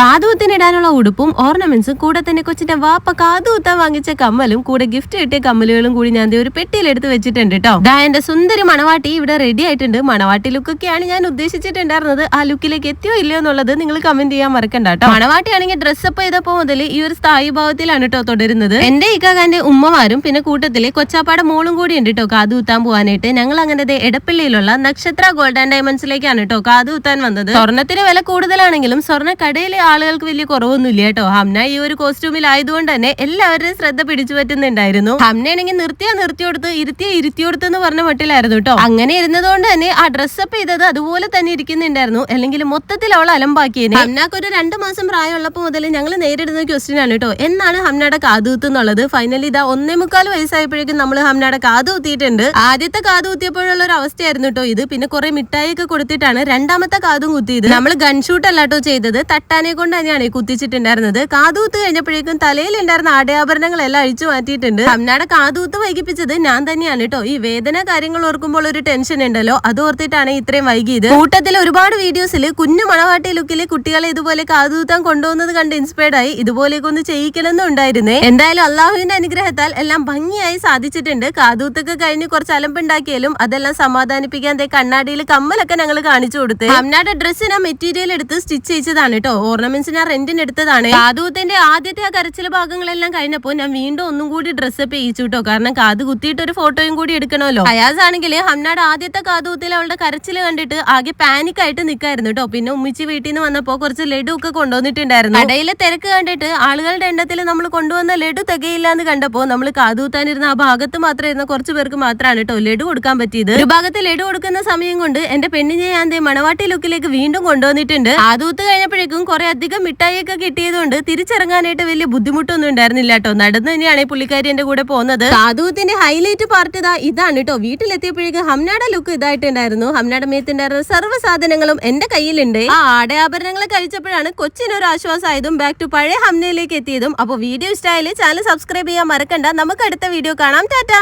കാതുകുത്തിനിടാനുള്ള ഉടുപ്പും ഓർണമെന്റ്സും കൂടെ തന്നെ കൊച്ചിന്റെ വാപ്പ കാതുകുത്താൻ വാങ്ങിച്ച കമ്മലും കൂടെ ഗിഫ്റ്റ് കിട്ടിയ കമ്മലുകളും കൂടി ഞാൻ ഒരു പെട്ടിയിലെടുത്ത് വെച്ചിട്ടുണ്ട് കേട്ടോ. എന്റെ സുന്ദരി മണവാട്ടി ഇവിടെ റെഡി ആയിട്ടുണ്ട്. മണവാട്ടി ലുക്കൊക്കെയാണ് ഞാൻ ഉദ്ദേശിച്ചിട്ടുണ്ടായിരുന്നത്. ആ ലുക്കിലേക്ക് എത്തിയോ ഇല്ലയോ എന്നുള്ളത് നിങ്ങൾ കമന്റ് ചെയ്യാൻ മറക്കണ്ട കേട്ടോ. മണവാട്ടി ആണെങ്കിൽ ഡ്രസ്സപ്പ് ചെയ്തപ്പോ മുതൽ ഈ ഒരു സ്ഥായി ഭാവത്തിലാണ് കേട്ടോ തുടരുന്നത്. എന്റെ ഇക്കാകാന്റെ ഉമ്മമാരും പിന്നെ കൂട്ടത്തില് കൊച്ചാപ്പാടെ മോളും കൂടി ഉണ്ട് കേട്ടോ കാതുകുത്താൻ പോകാനായിട്ട്. ഞങ്ങൾ അങ്ങനെ എടപ്പള്ളിയിലുള്ള നക്ഷത്ര ഗോൾഡ് ആൻഡ് ഡയമണ്ട്സിലേക്കാണ് കേട്ടോ കാതുകുത്താൻ വന്നത്. സ്വർണ്ണത്തിന് വില കൂടുതലാണെങ്കിലും സ്വർണ്ണ കടയിലെ ആളുകൾക്ക് വലിയ കുറവൊന്നുമില്ല കേട്ടോ. ഹംന ഈ ഒരു കോസ്റ്റ്യൂമിലായതുകൊണ്ട് തന്നെ എല്ലാവരുടെയും ശ്രദ്ധ പിടിച്ചു പറ്റുന്നുണ്ടായിരുന്നു. ഹംനയാണെങ്കിൽ നിർത്തിയോടുത്ത് ഇരുത്തിയോടുത്ത് എന്ന് പറഞ്ഞ മട്ടിലായിരുന്നു കേട്ടോ. അങ്ങനെ ഇരുന്നതുകൊണ്ട് തന്നെ ആ ഡ്രസ്സപ്പ് ചെയ്തത് അതുപോലെ തന്നെ ഇരിക്കുന്നുണ്ടായിരുന്നു. അല്ലെങ്കിൽ മൊത്തത്തിൽ അവൾ അലമ്പാക്കിയത്. ഹംനക്ക് ഒരു 2 മാസം പ്രായമുള്ളപ്പോൾ മുതൽ ഞങ്ങൾ നേരിടുന്ന ക്വസ്റ്റ്യൻ ആണ് കേട്ടോ, എന്നാണ് ഹംനയുടെ കാതുകുത്ത് എന്നുള്ളത്. ഫൈനലി ഇതാ 1.25 വയസ്സായപ്പോഴേക്കും നമ്മൾ ഹംനയുടെ കാതുകുത്തിയിട്ടുണ്ട്. ആദ്യത്തെ കാതുകുത്തിയപ്പോഴുള്ള ഒരു അവസ്ഥയായിരുന്നു കേട്ടോ ഇത്. പിന്നെ കുറെ മിഠായി ഒക്കെ കൊടുത്തിട്ടാണ് രണ്ടാമത്തെ കാതും കുത്തിയത്. നമ്മൾ ഗൺഷൂട്ട് അല്ലാട്ടോ ചെയ്തത്, തട്ടാനെ കൊണ്ട് തന്നെയാണ് കുത്തിച്ചിട്ടുണ്ടായിരുന്നത്. കാതുകുത്ത് കഴിഞ്ഞപ്പോഴേക്കും തലയിലുണ്ടായിരുന്ന ആടയാഭരണങ്ങളെല്ലാം അഴിച്ചു മാറ്റിയിട്ടുണ്ട്. ഹംനയുടെ കാതുകുത്ത് വൈകിപ്പിച്ചത് ഞാൻ തന്നെയാണ് കേട്ടോ. ഈ വേദന കാര്യങ്ങൾ ഓർക്കുമ്പോൾ ഒരു ടെൻഷൻ ഉണ്ടല്ലോ, അത് ഓർത്തിട്ടാണ് ഇത്രയും വൈകിയത്. കൂട്ടത്തിൽ ഒരുപാട് വീഡിയോസിൽ കുഞ്ഞു മണവാട്ടി ലുക്കിൽ കുട്ടികളെ ഇതുപോലെ കാതുകുത്താൻ കൊണ്ടുപോകുന്നത് കണ്ട് ഇൻസ്പയർഡ് ആയി ഇതുപോലെയൊക്കെ ഒന്ന് ചെയ്യിക്കണമെന്നും ഉണ്ടായിരുന്നേ. എന്തായാലും അള്ളാഹുവിന്റെ അനുഗ്രഹത്താൽ എല്ലാം ഭംഗിയായി സാധിച്ചിട്ടുണ്ട്. കാതുകുത്തൊക്കെ കഴിഞ്ഞ് കുറച്ച് അലമ്പുണ്ടാക്കിയാലും അതെല്ലാം സമാധാനിപ്പിക്കാൻ കണ്ണാടിയിൽ കമ്മലൊക്കെ ഞങ്ങൾ കാണിച്ചു കൊടുത്ത്. ഹംനയുടെ ഡ്രസ്സിന് ആ മെറ്റീരിയൽ എടുത്ത് സ്റ്റിച്ച് ചെയ്തതാണ് കേട്ടോ. ഓർണമെന്റ്സ് ഞാൻ റെന്റിന് എടുത്തതാണ്. കാതുകുത്തിന്റെ ആദ്യത്തെ ആ കരച്ചിൽ ഭാഗങ്ങളെല്ലാം കഴിഞ്ഞപ്പോൾ ഞാൻ വീണ്ടും ഒന്നും കൂടി ഡ്രസ്സപ്പ് ചെയ്യിച്ചു കേട്ടോ. കാരണം കാത് കുത്തിയിട്ട് ഒരു ഫോട്ടോയും കൂടി എടുക്കണമല്ലോ. അയാസ് ആണെങ്കിൽ ഹംനയുടെ ആദ്യത്തെ കാതുകുത്തിൽ അവളുടെ കരച്ചിൽ കണ്ടിട്ട് ആകെ പാനിക് ആയിട്ട് നിൽക്കായിരുന്നു കേട്ടോ. പിന്നെ ഉമ്മിച്ചി വീട്ടിൽ നിന്ന് വന്നപ്പോ കുറച്ച് ലഡു ഒക്കെ കൊണ്ടുവന്നിട്ടുണ്ടായിരുന്നു. കടയിലെ തിരക്ക് കണ്ടിട്ട് ആളുകളുടെ എണ്ണത്തിൽ നമ്മൾ കൊണ്ടുവന്ന ലഡു തികയില്ല എന്ന് കണ്ടപ്പോ നമ്മൾ കാതുകുത്താനിരുന്ന ആ ഭാഗത്ത് മാത്രം ഇരുന്ന കുറച്ച് പേർക്ക് മാത്രമാണ് കേട്ടോ ലഡു കൊടുക്കാൻ പറ്റിയത്. ഒരു ഭാഗത്ത് ലഡു കൊടുക്കുന്ന സമയം കൊണ്ട് എന്റെ പെണ്ണിനെ ഞാൻ മണവാട്ടി ലുക്കിലേക്ക് വീണ്ടും കൊണ്ടുവന്നിട്ടുണ്ട്. കാതുകുത്ത് കഴിഞ്ഞപ്പോഴേക്കും കുറെ അധികം മിഠായിയൊക്കെ കിട്ടിയതുകൊണ്ട് തിരിച്ചിറങ്ങാനായിട്ട് വലിയ ബുദ്ധിമുട്ടൊന്നും ഉണ്ടായിരുന്നില്ല കേട്ടോ. നടന്നു തന്നെയാണ് പുള്ളിക്കാരി എന്റെ കൂടെ പോകുന്നത്. കാതുകുത്തിന്റെ ഹൈലൈറ്റ് പാർട്ട് ഇതാണ് കേട്ടോ. വീട്ടിലെത്തിയപ്പോഴേക്കും ഹംനയുടെ ലുക്ക് ഇതായിട്ടുണ്ടായിരുന്നു. ഹംനയുടെ മേത്തുണ്ടായിരുന്ന സർവ്വ സാധനങ്ങളും എന്റെ കയ്യിലുണ്ട്. ആ ആടയാഭരണങ്ങൾ കഴിച്ചപ്പോഴാണ് കൊച്ചിനൊരു ആശ്വാസമായതും ബാക്ക് ടു പഴയ ഹംനയിലേക്ക് എത്തിയതും. അപ്പൊ വീഡിയോ ഇഷ്ടമായാലും ചാനൽ സബ്സ്ക്രൈബ് ചെയ്യാൻ മറക്കണ്ട. നമുക്ക് അടുത്ത വീഡിയോ കാണാം. ടാറ്റാ.